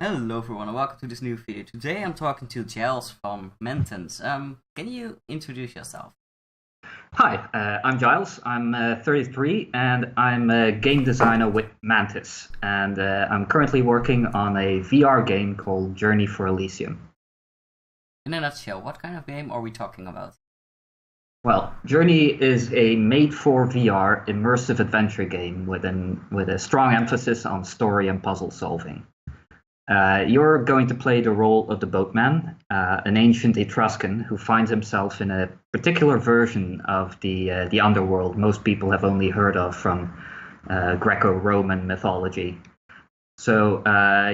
Hello everyone and welcome to this new video. Today I'm talking to Giles from Mantis. Can you introduce yourself? Hi, I'm Giles. I'm 33 and I'm a game designer with Mantis. And I'm currently working on a VR game called Journey for Elysium. In a nutshell, what kind of game are we talking about? Well, Journey is a made for VR immersive adventure game with a strong emphasis on story and puzzle solving. You're going to play the role of the boatman, an ancient Etruscan who finds himself in a particular version of the underworld most people have only heard of from Greco-Roman mythology. So,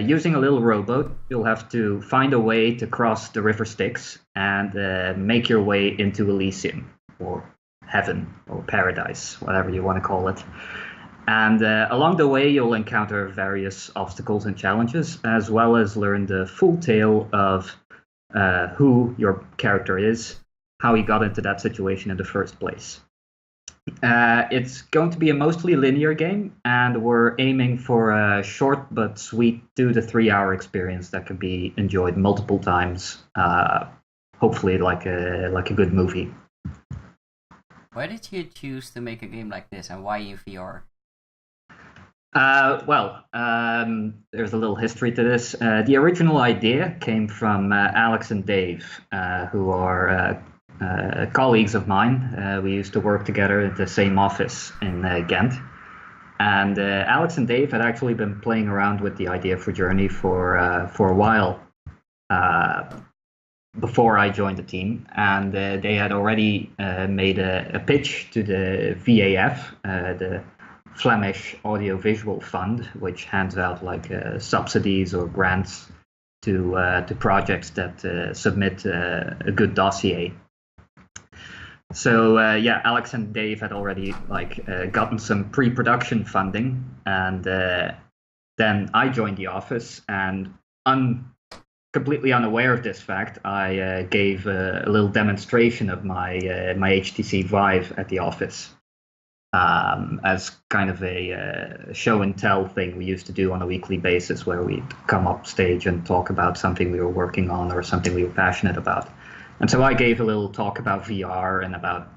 using a little rowboat, you'll have to find a way to cross the river Styx and make your way into Elysium, or heaven, or paradise, whatever you want to call it. And along the way, you'll encounter various obstacles and challenges, as well as learn the full tale of who your character is, how he got into that situation in the first place. It's going to be a mostly linear game, and we're aiming for a short but sweet 2 to 3 hour experience that can be enjoyed multiple times. Hopefully, like a good movie. Why did you choose to make a game like this and why in VR? There's a little history to this. The original idea came from Alex and Dave, who are colleagues of mine. We used to work together at the same office in Ghent. And Alex and Dave had actually been playing around with the idea for Journey for a while before I joined the team. And they had already made a pitch to the VAF, the Flemish Audiovisual Fund, which hands out like subsidies or grants to projects that submit a good dossier. So Alex and Dave had already gotten some pre-production funding, and then I joined the office, and completely unaware of this fact, I gave a little demonstration of my HTC Vive at the office. As kind of a show and tell thing we used to do on a weekly basis, where we'd come up stage and talk about something we were working on or something we were passionate about. And so I gave a little talk about VR and about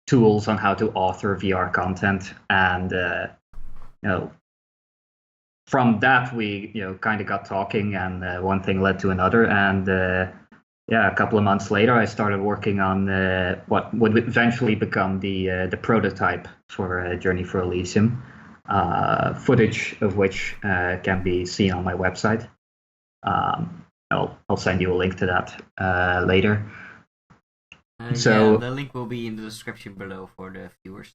tools on how to author VR content, and from that we kind of got talking, and one thing led to another, and a couple of months later, I started working on what would eventually become the prototype for Journey for Elysium, footage of which can be seen on my website. I'll send you a link to that later. The link will be in the description below for the viewers.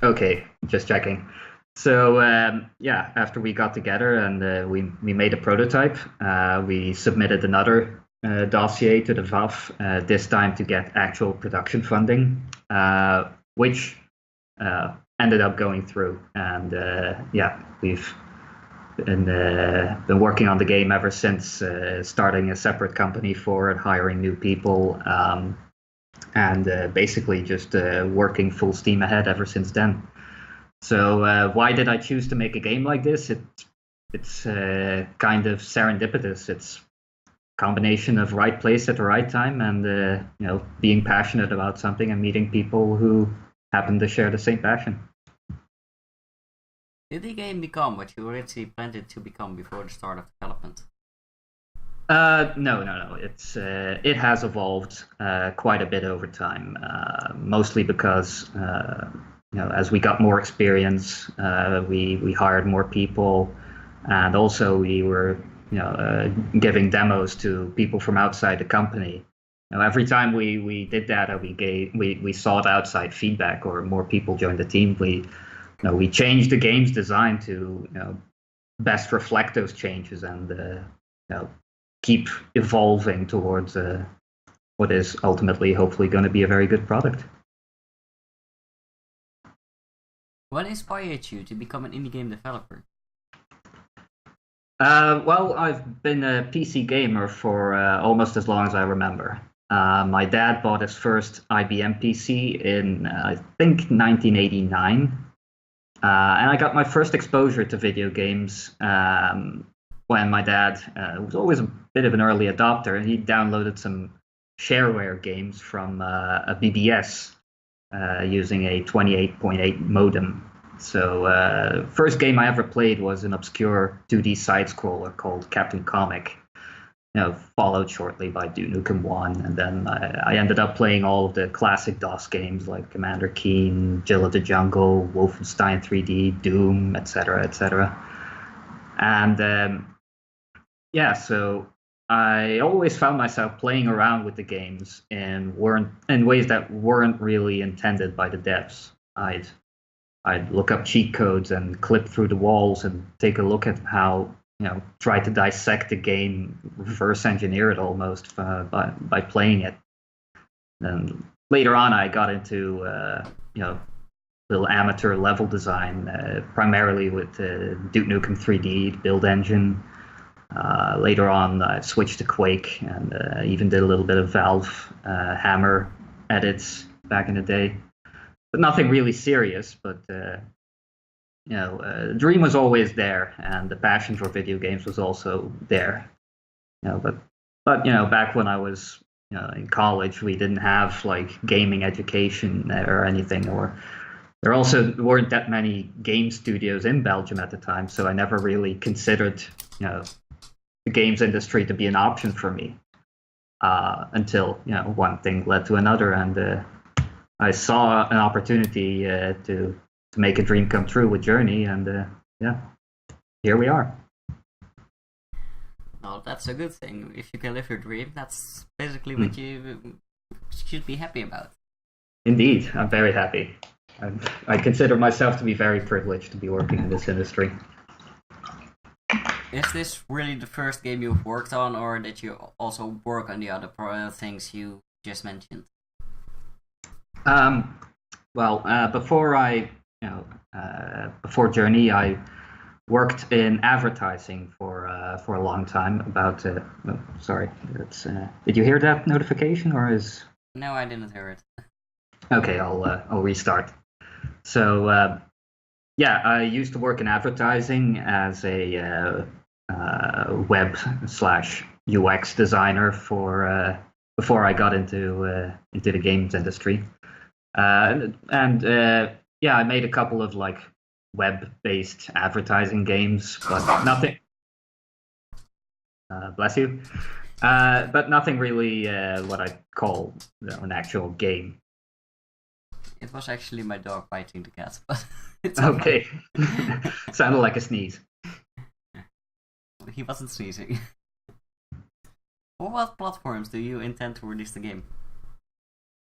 Okay, just checking. So after we got together and we made a prototype, we submitted another dossier to the VAF, this time to get actual production funding, which ended up going through. And we've been working on the game ever since, starting a separate company for it, hiring new people, and basically just working full steam ahead ever since then. So why did I choose to make a game like this? It's kind of serendipitous. It's combination of right place at the right time, and being passionate about something and meeting people who happen to share the same passion. Did the game become what you originally planned it to become before the start of development? No. It has evolved quite a bit over time, mostly because as we got more experience, we hired more people, and also we were giving demos to people from outside the company. Every time we did that, and we sought outside feedback, or more people joined the team, we changed the game's design to best reflect those changes, and keep evolving towards what is ultimately, hopefully, going to be a very good product. What inspired you to become an indie game developer? I've been a PC gamer for almost as long as I remember. My dad bought his first IBM PC in, I think, 1989. And I got my first exposure to video games when my dad was always a bit of an early adopter, and he downloaded some shareware games from a BBS using a 28.8 modem. So first game I ever played was an obscure 2D side-scroller called Captain Comic, followed shortly by Duke Nukem 1, and then I ended up playing all of the classic DOS games like Commander Keen, Jill of the Jungle, Wolfenstein 3D, Doom, etc., etc. And so I always found myself playing around with the games in ways that weren't really intended by the devs. I'd look up cheat codes and clip through the walls and take a look at how, try to dissect the game, reverse engineer it almost by playing it. And later on, I got into, little amateur level design, primarily with Duke Nukem 3D, build engine. Later on, I switched to Quake and even did a little bit of Valve Hammer edits back in the day. But nothing really serious, but the dream was always there, and the passion for video games was also there. But back when I was in college, we didn't have like gaming education or anything, or there also weren't that many game studios in Belgium at the time, so I never really considered the games industry to be an option for me until one thing led to another, and I saw an opportunity to make a dream come true with Journey, and here we are. Well, that's a good thing. If you can live your dream, that's basically what you should be happy about. Indeed, I'm very happy. I consider myself to be very privileged to be working in this industry. Is this really the first game you've worked on, or did you also work on the other things you just mentioned? Before Journey, I worked in advertising for a long time. Did you hear that notification, or is? No, I didn't hear it. Okay, I'll restart. So I used to work in advertising as a web/UX designer before I got into the games industry. I made a couple of like web-based advertising games, but nothing. Bless you. But nothing really what I call an actual game. It was actually my dog biting the cat, but it's okay. Sounded like a sneeze. He wasn't sneezing. For what platforms do you intend to release the game?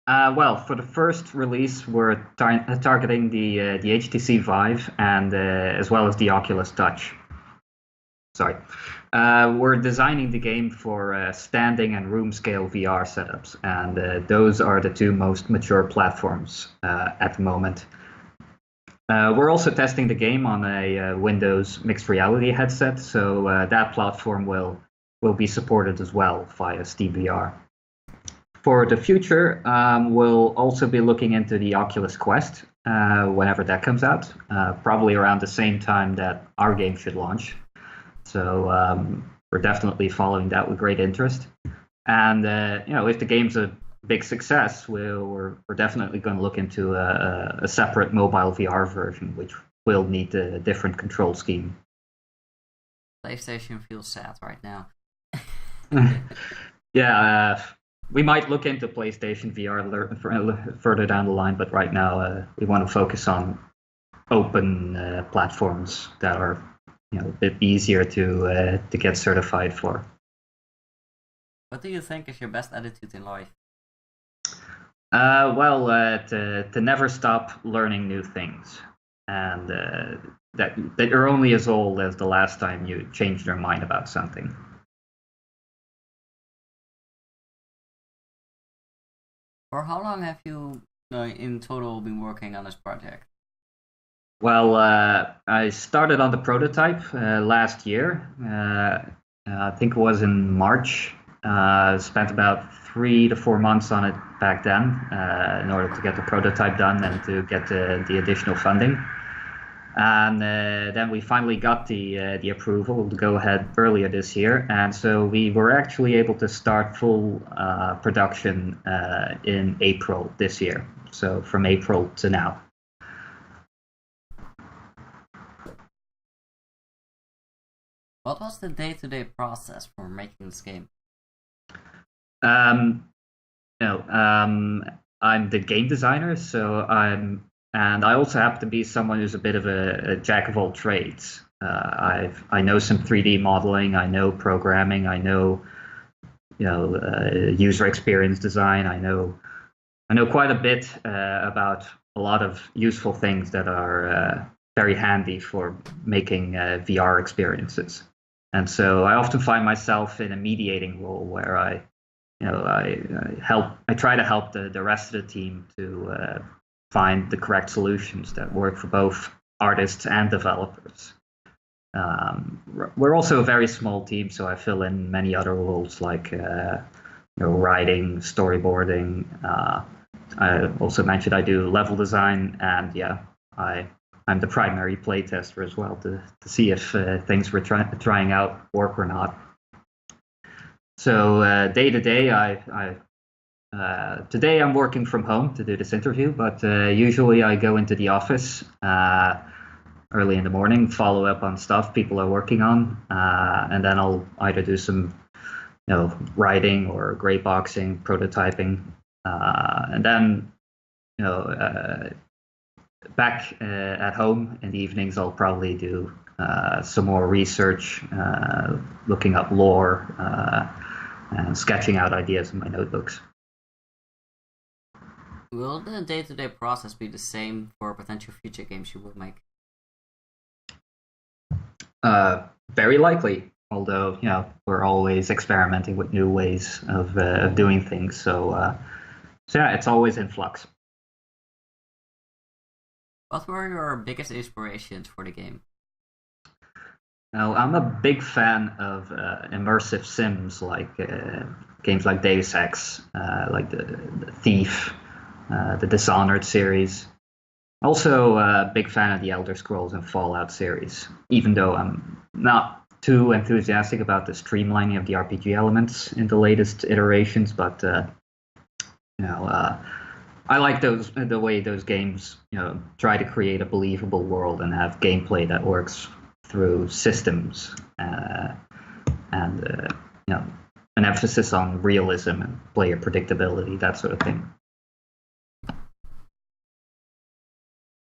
For the first release, we're targeting the HTC Vive and as well as the Oculus Touch. Sorry. We're designing the game for standing and room scale VR setups, and those are the two most mature platforms at the moment. We're also testing the game on a Windows mixed reality headset, so that platform will be supported as well via SteamVR. For the future, we'll also be looking into the Oculus Quest whenever that comes out, probably around the same time that our game should launch. So we're definitely following that with great interest. And if the game's a big success, we're definitely going to look into a separate mobile VR version, which will need a different control scheme. PlayStation feels sad right now. We might look into PlayStation VR further down the line, but right now we want to focus on open platforms that are a bit easier to get certified for. What do you think is your best attitude in life? To never stop learning new things, and that you're only as old as the last time you changed your mind about something. For how long have you in total been working on this project? Well, I started on the prototype last year. I think it was in March. Spent about 3 to 4 months on it back then in order to get the prototype done and to get the additional funding. And then we finally got the approval to go ahead earlier this year, and so we were actually able to start full production in April this year. So from April to now. What was the day-to-day process for making this game? I'm the game designer, and I also happen to be someone who's a bit of a jack of all trades. I know some 3D modeling, I know programming, I know user experience design. I know quite a bit about a lot of useful things that are very handy for making VR experiences. And so I often find myself in a mediating role where I try to help the rest of the team to find the correct solutions that work for both artists and developers. We're also a very small team, so I fill in many other roles like writing, storyboarding. I also mentioned I do level design, and I'm the primary playtester as well to see if things we're trying out work or not. So day to day, today I'm working from home to do this interview, but usually I go into the office early in the morning, follow up on stuff people are working on, and then I'll either do some writing or gray boxing, prototyping, and then back at home in the evenings I'll probably do some more research, looking up lore, and sketching out ideas in my notebooks. Will the day-to-day process be the same for potential future games you will make? Very likely, although we're always experimenting with new ways of doing things. So yeah, it's always in flux. What were your biggest inspirations for the game? Now, I'm a big fan of immersive sims like games like Deus Ex, like the Thief, the Dishonored series. Also a big fan of the Elder Scrolls and Fallout series, even though I'm not too enthusiastic about the streamlining of the RPG elements in the latest iterations, but I like the way those games try to create a believable world and have gameplay that works through systems and an emphasis on realism and player predictability, that sort of thing.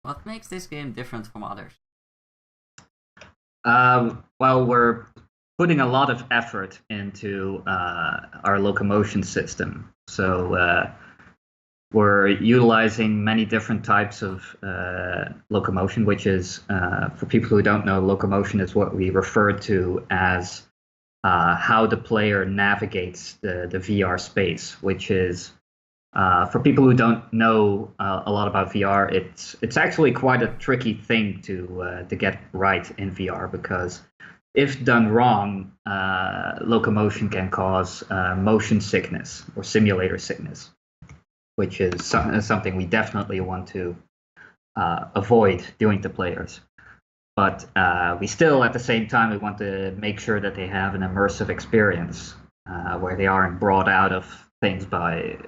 What makes this game different from others? Well, we're putting a lot of effort into our locomotion system. So we're utilizing many different types of locomotion, which is, for people who don't know, locomotion is what we refer to as how the player navigates the VR space, which is, for people who don't know a lot about VR, it's actually quite a tricky thing to get right in VR, because if done wrong, locomotion can cause motion sickness or simulator sickness, which is something we definitely want to avoid doing to players. But we still, at the same time, we want to make sure that they have an immersive experience where they aren't brought out of things by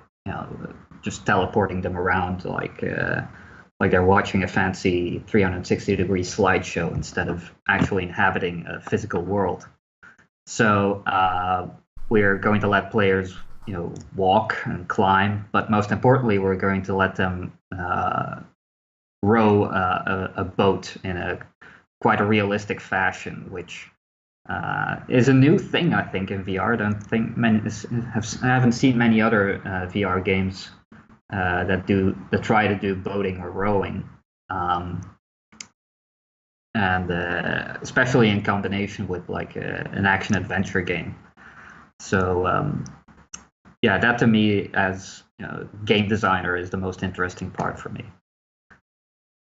just teleporting them around like they're watching a fancy 360-degree slideshow instead of actually inhabiting a physical world. So we're going to let players walk and climb, but most importantly, we're going to let them row a boat in quite a realistic fashion, which is a new thing, I think, in VR. I don't think I haven't seen many other VR games that try to do boating or rowing, and especially in combination with like an action adventure game. So yeah, that to me, as game designer, is the most interesting part for me.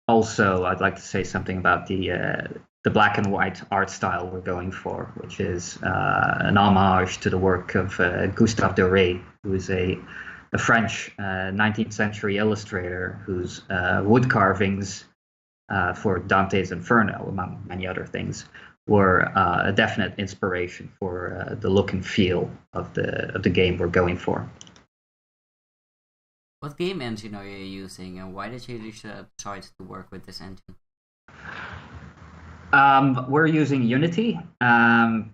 Also, I'd like to say something about the black and white art style we're going for, which is an homage to the work of Gustave Doré, who is a French 19th century illustrator whose wood carvings for Dante's Inferno, among many other things, were a definite inspiration for the look and feel of the game we're going for. What game engine are you using, and why did you decide to work with this engine? We're using Unity. The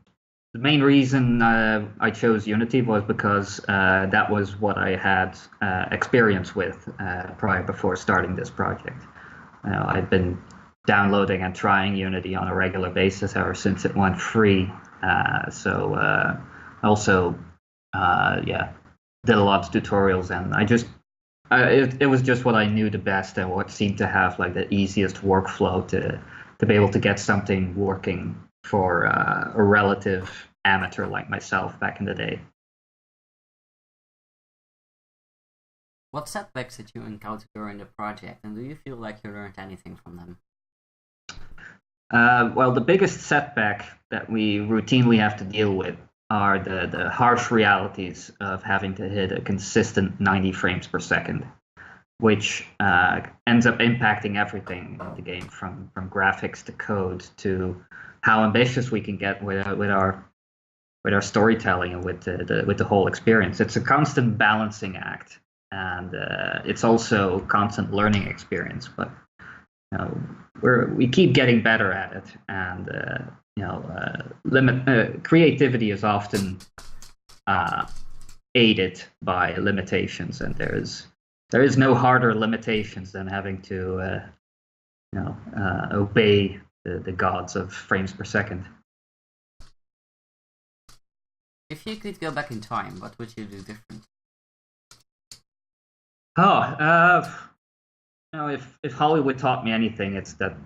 main reason I chose Unity was because that was what I had experience with before starting this project. I'd been downloading and trying Unity on a regular basis ever since it went free. Also, did a lot of tutorials, and it was just what I knew the best and what seemed to have like the easiest workflow to be able to get something working for a relative amateur like myself back in the day. What setbacks did you encounter during the project, and do you feel like you learned anything from them? Well, the biggest setback that we routinely have to deal with are the harsh realities of having to hit a consistent 90 frames per second, which ends up impacting everything in the game, from graphics to code to how ambitious we can get with our storytelling and with the whole experience. It's a constant balancing act, and it's also a constant learning experience. But we keep getting better at it, and creativity is often aided by limitations, and there is no harder limitations than having to obey the gods of frames per second. If you could go back in time, what would you do different? If Hollywood taught me anything, it's that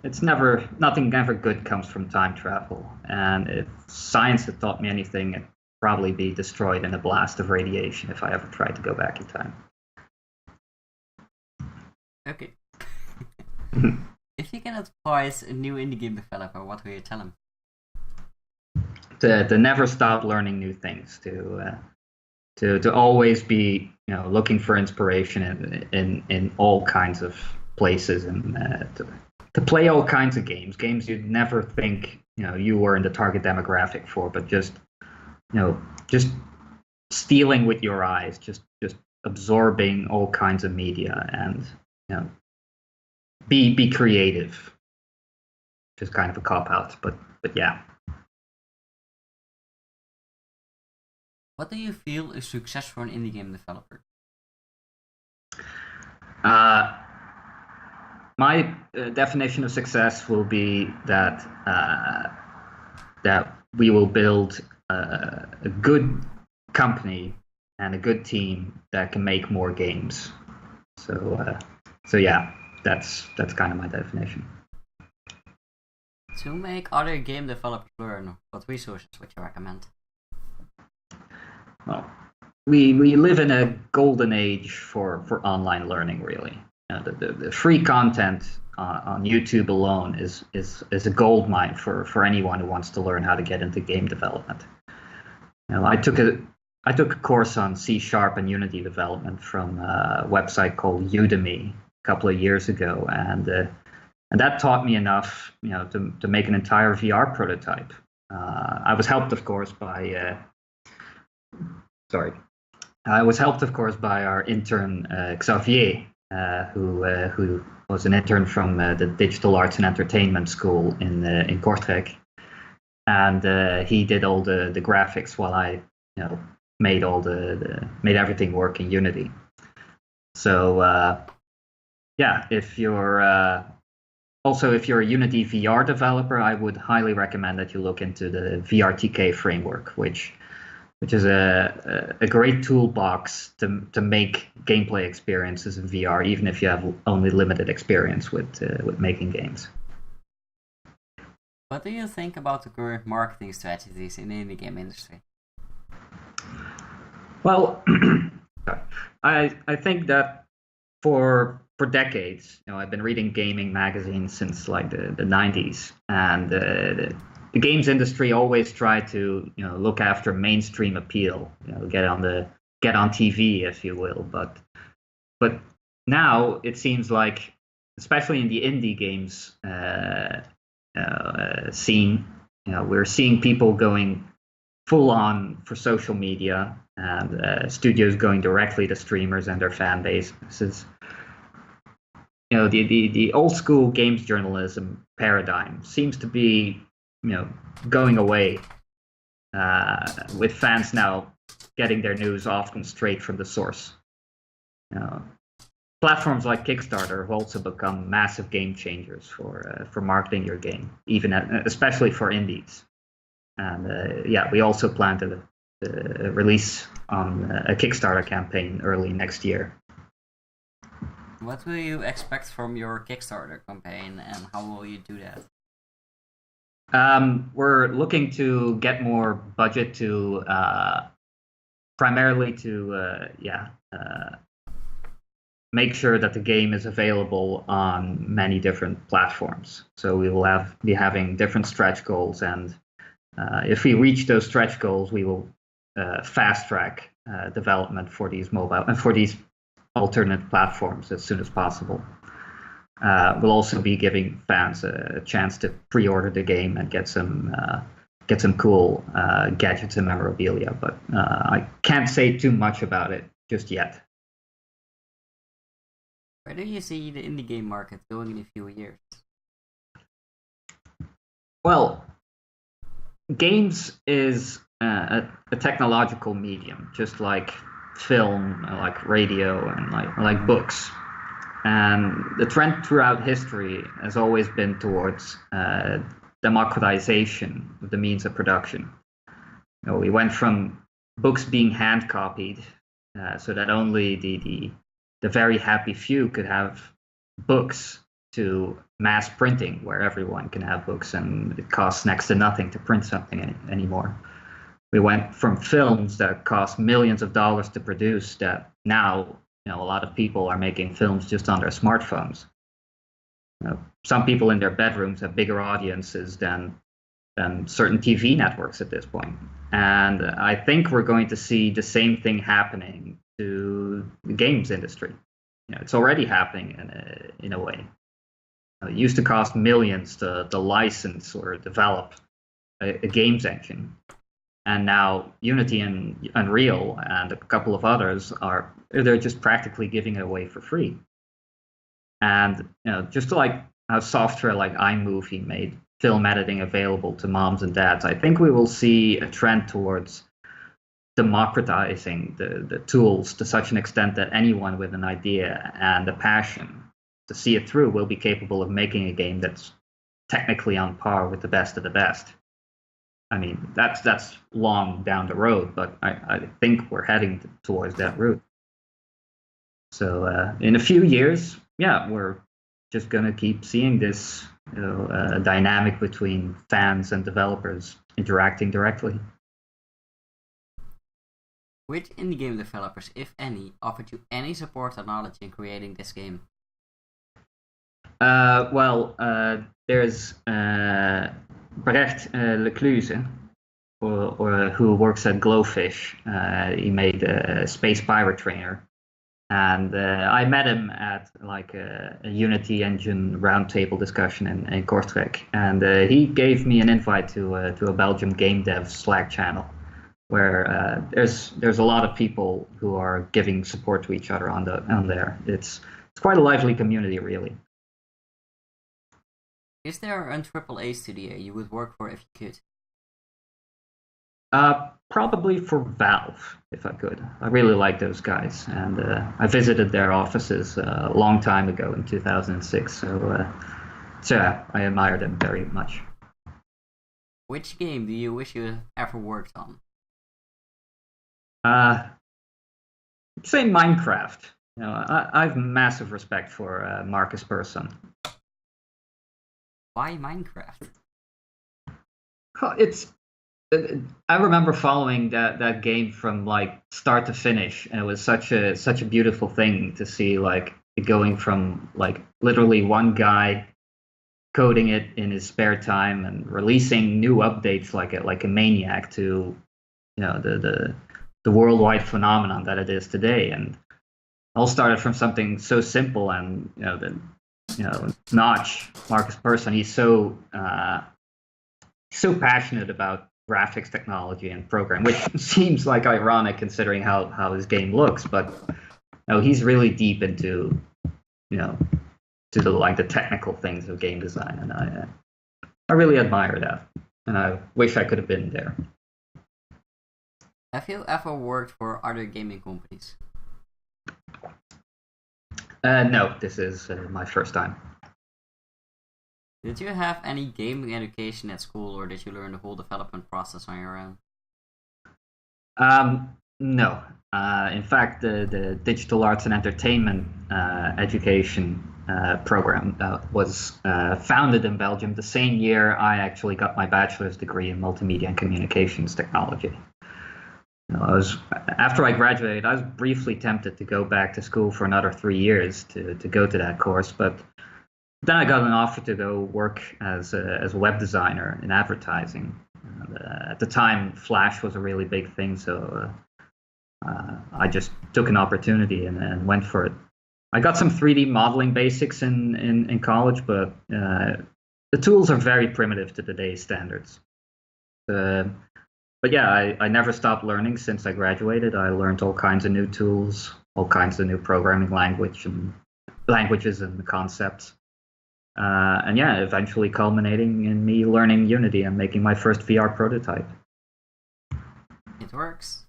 nothing ever good comes from time travel. And if science had taught me anything, it'd probably be destroyed in a blast of radiation if I ever tried to go back in time. Okay. If you can advise a new indie game developer, what will you tell him? To never stop learning new things, to always be looking for inspiration in all kinds of places, and to play all kinds of games you'd never think you were in the target demographic for, but just stealing with your eyes, just absorbing all kinds of media, and be creative. Just kind of a cop out, but yeah. What do you feel is success for an indie game developer? My definition of success will be that we will build a good company and a good team that can make more games. So yeah, that's kind of my definition. To make other game developers learn, what resources would you recommend? Well, we live in a golden age for online learning, really. The free content on YouTube alone is a gold mine for anyone who wants to learn how to get into game development. I took a course on C# and Unity development from a website called Udemy a couple of years ago, and that taught me enough, to make an entire VR prototype. I was helped, of course, by our intern Xavier, who was an intern from the Digital Arts and Entertainment School in Kortrijk, and he did all the graphics while I made everything work in Unity. So if you're a Unity VR developer, I would highly recommend that you look into the VRTK framework, which is a great toolbox to make gameplay experiences in VR, even if you have only limited experience with making games. What do you think about the current marketing strategies in the indie game industry? Well, I think that for decades, I've been reading gaming magazines since like the 90s, and the games industry always tried to look after mainstream appeal, get on TV, if you will. But now it seems like especially in the indie games scene. We're seeing people going full on for social media and studios going directly to streamers and their fan base. This is, the old school games journalism paradigm seems to be, going away, with fans now getting their news often straight from the source. Platforms like Kickstarter have also become massive game changers for marketing your game, especially for indies. And we also plan to release on a Kickstarter campaign early next year. What will you expect from your Kickstarter campaign, and how will you do that? We're looking to get more budget to primarily to make sure that the game is available on many different platforms. So we will be having different stretch goals, and if we reach those stretch goals, we will fast track development for these mobile and for these alternate platforms as soon as possible. We'll also be giving fans a chance to pre-order the game and get some cool gadgets and memorabilia, but I can't say too much about it just yet. Where do you see the indie game market going in a few years? Well, games is a technological medium, just like film, like radio, and like books. And the trend throughout history has always been towards democratization of the means of production. We went from books being hand copied, so that only the very happy few could have books, to mass printing, where everyone can have books and it costs next to nothing to print something anymore. We went from films that cost millions of dollars to produce, that now a lot of people are making films just on their smartphones. Some people in their bedrooms have bigger audiences than certain TV networks at this point. And I think we're going to see the same thing happening to the games industry. It's already happening in a way. It used to cost millions to license or develop a games engine. And now Unity and Unreal and a couple of others they're just practically giving it away for free. And just like how software like iMovie made film editing available to moms and dads, I think we will see a trend towards democratizing the tools to such an extent that anyone with an idea and a passion to see it through will be capable of making a game that's technically on par with the best of the best. I mean, that's long down the road, but I think we're heading towards that route. So in a few years, we're just going to keep seeing this dynamic between fans and developers interacting directly. Which indie game developers, if any, offered you any support or knowledge in creating this game? There's Brecht Lecluze, who works at Glowfish. He made a Space Pirate Trainer, and I met him at like a Unity Engine roundtable discussion in Kortrijk, and he gave me an invite to a Belgium GameDev Slack channel, where there's a lot of people who are giving support to each other on there. It's quite a lively community, really. Is there an AAA studio you would work for if you could? Probably for Valve, if I could. I really like those guys, and I visited their offices a long time ago in 2006. So I admire them very much. Which game do you wish you ever worked on? I'd say Minecraft. I have massive respect for Marcus Persson. Why Minecraft? I remember following that game from like start to finish, and it was such a beautiful thing to see, like it going from like literally one guy coding it in his spare time and releasing new updates like a maniac to the worldwide phenomenon that it is today. And it all started from something so simple, and Notch, Marcus Persson, he's so passionate about graphics technology and program, which seems like ironic considering how his game looks, but he's really deep into to the technical things of game design, and I really admire that, and I wish I could have been there. Have you ever worked for other gaming companies? No, this is my first time. Did you have any gaming education at school, or did you learn the whole development process on your own? No. In fact, the Digital Arts and Entertainment education program was founded in Belgium the same year I actually got my bachelor's degree in multimedia and communications technology. After I graduated, I was briefly tempted to go back to school for another 3 years to go to that course, but then I got an offer to go work as a web designer in advertising. At the time, Flash was a really big thing, so I just took an opportunity and went for it. I got some 3D modeling basics in college, but the tools are very primitive to today's standards. But yeah, I never stopped learning since I graduated. I learned all kinds of new tools, all kinds of new programming languages and concepts. And yeah, eventually culminating in me learning Unity and making my first VR prototype. It works.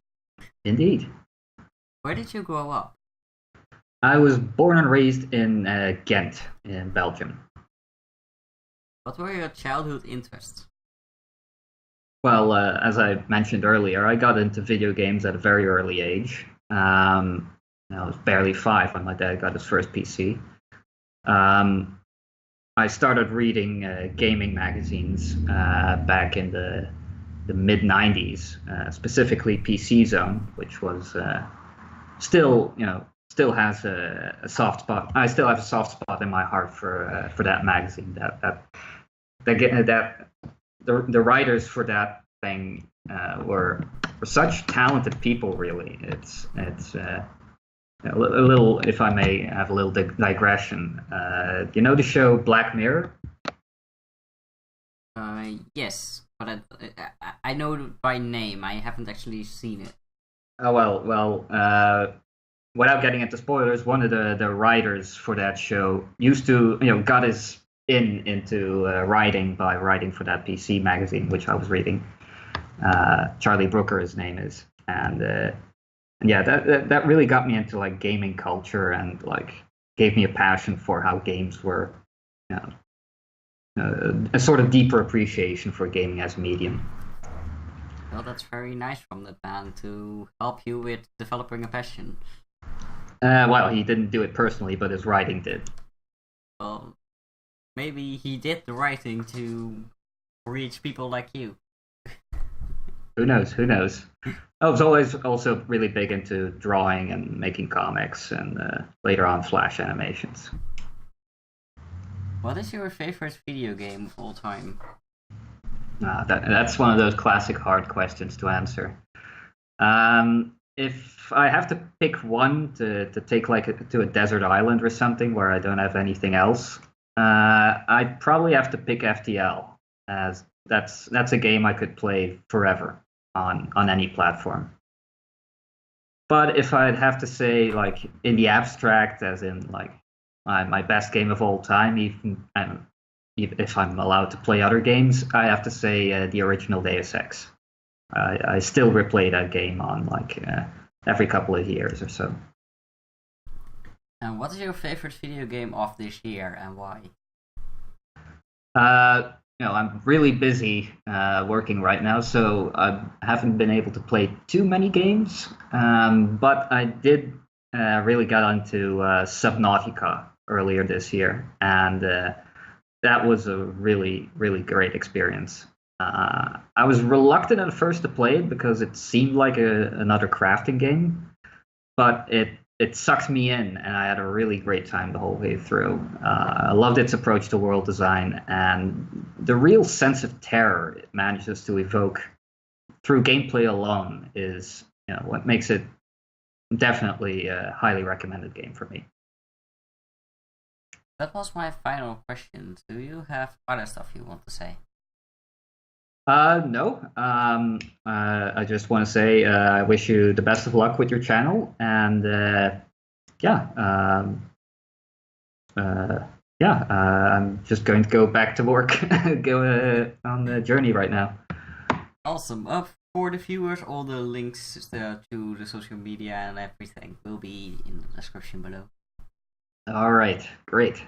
Indeed. Where did you grow up? I was born and raised in Ghent, in Belgium. What were your childhood interests? Well, as I mentioned earlier, I got into video games at a very early age. I was barely 5 when my dad got his first PC. I started reading gaming magazines back in the mid-90s, specifically PC Zone, which was still has a soft spot. I still have a soft spot in my heart for that magazine. The writers for that thing were such talented people. Really, it's a little, if I may have a little digression. The show Black Mirror? Yes, but I know it by name. I haven't actually seen it. Oh well. Without getting into spoilers, one of the writers for that show used to, got his into writing by writing for that PC magazine, which I was reading. Charlie Brooker, his name is, and yeah, that really got me into gaming culture and gave me a passion for how games were, a sort of deeper appreciation for gaming as a medium. Well, that's very nice from that man to help you with developing a passion. Well, he didn't do it personally, but his writing did. Well, maybe he did the writing to reach people like you. Who knows? I was always also really big into drawing and making comics, and later on Flash animations. What is your favorite video game of all time? That's one of those classic hard questions to answer. If I have to pick one to take to a desert island or something where I don't have anything else, I'd probably have to pick FTL, as that's a game I could play forever on any platform. But if I'd have to say, in the abstract, as in my best game of all time, even if I'm allowed to play other games, I have to say the original Deus Ex. I still replay that game on every couple of years or so. And what is your favorite video game of this year and why? I'm really busy working right now, so I haven't been able to play too many games. But I did really got onto Subnautica earlier this year, and that was a really, really great experience. I was reluctant at first to play it because it seemed like another crafting game, but it sucked me in, and I had a really great time the whole way through. I loved its approach to world design, and the real sense of terror it manages to evoke through gameplay alone is what makes it definitely a highly recommended game for me. that was my final question. Do you have other stuff you want to say? No. I just want to say I wish you the best of luck with your channel, and yeah, I'm just going to go back to work, go on the journey right now. Awesome. For the viewers, all the links to the social media and everything will be in the description below. All right, great.